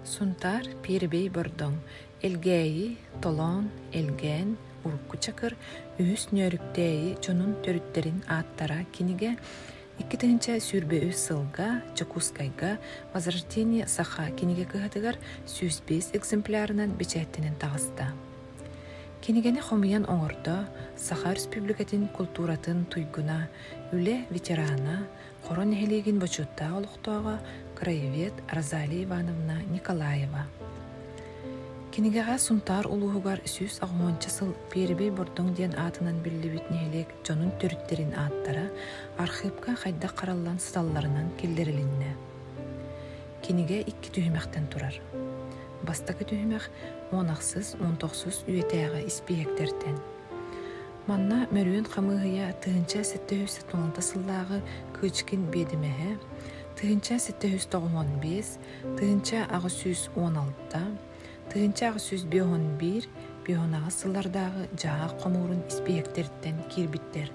Сунтар пирбей бордоң, элгээйи, толон, элген, урукку чакыр, үс нөрүктээйи чонун төрүттерин ааттара киниге 2 сүрбе сылга, Чакускайга, Возрождение саха киниге кыһатыгар 105 экземплярынан бичээттенен тағыста. Кинигени хомуян оңордо, Саха Республикатын культуратын туйгуна, үле ветерана, хорон эхилигин бочутта олуқтоға краевед Розалия Ивановна Николаева. Кинигеға сунтар улуғугар 160 сыл перебей бордоң ден атынан білдебет нехелек жонун төрүттерин аттара архивка хайда қараллан сталларынан келдерилинне. Киниге 2 түймектен турар. Бастакы түймек 19 үйетеға испиектерден. Манна мөрүн қамығыя тыгынча 790 сыллағы кычкин бедімеге, тыгынча 795, тыгынча 916, тыгынча 911, бионаға сыллардағы жаға қомурын испиектерден кирбиттер.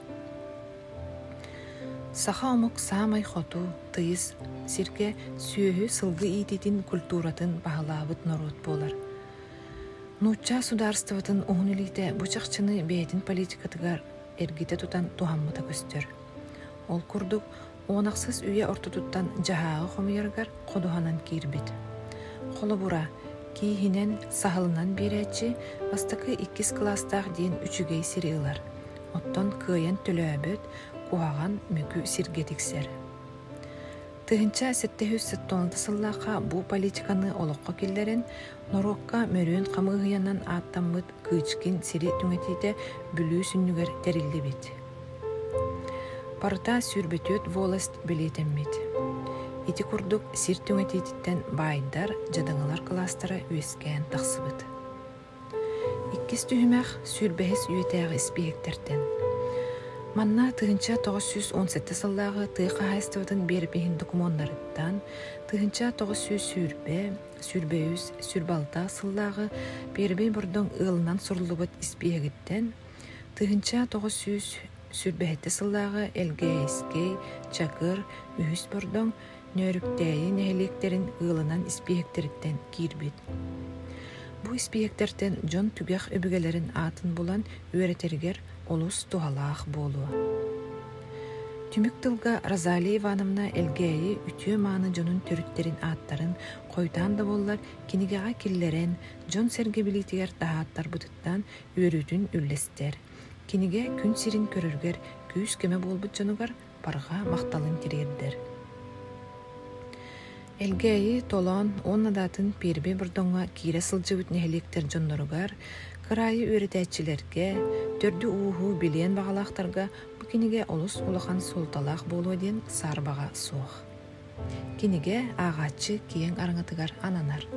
Саха омук самай хоту, тыйыз, сирке сүйөһү сылгы ититин культуратын бағалабыт норот болар. Нуча сударстватын оғынылите бучақчыны бейтін политикатыгар эргите тутан тухаммыта көстөр. Ол курдук оонақсыз үйе ортутуттан жахағы хомуяргар қодуханан кирбит. Қолы бура, кейхинен сахылынан беречи бастакы 2 класстақ дейін 3-гей сирилар. Оттон кыйын төлөбөт, куаған мүкі сиргетиксер. Тыгынча 790 сыллақа бу политиканы олоққа келдерін, Норокка мөрүн қамығыянан аттамыт кычкин сири түңетейді бүлүү сүннүгер терилди бит. Парта сүрбөтөт волость билетеммит. Ити курдук сир түңетейдіктен байдар жадыңылар кластары өскен тақсыбыт. 2 түймәк сүрбәхес үйетеғі испиектерден. Манна тыгынча 917 сыллағы тыйқа хайстыватын бербейін докумонларыттан, тыгынча 900 сүрбеюз, сүрбалта сыллағы бербей бұрдың ылынан сұрлыбыт испиегіттен, тыгынча 900 сүрбәхетті сыллағы элгейскей, чакыр, үхіс бұрдың нөріктәйі нәйлектерін ылынан испиектеріттен кирбит. Бу испиектерден жон түгәх өбігелерін атын болан өретергер олус тухалаах болуа. Түмік тылга Розалия Ивановна элгейи үтіө мааны жонун төрүттерин аттарын қойтан да боллар кинигеға киллерен жон сергебилитигер тахаттар бутыттан өрүтүн үллестер. Киниге күн сирин көрөргер күүс кеме болбут жонугар барға мақталын тирердер. Элгейи толон оннадатын пербе бұрдоңа кире сылжыбыт нехелектер жонноругар, кырайы өретәтчилерге, төрдү ууху билен бағалақтарға бу киниге олус улахан солталақ болу ден сарбаға суох. Киниге ағачы киен арыңатыгар ананар.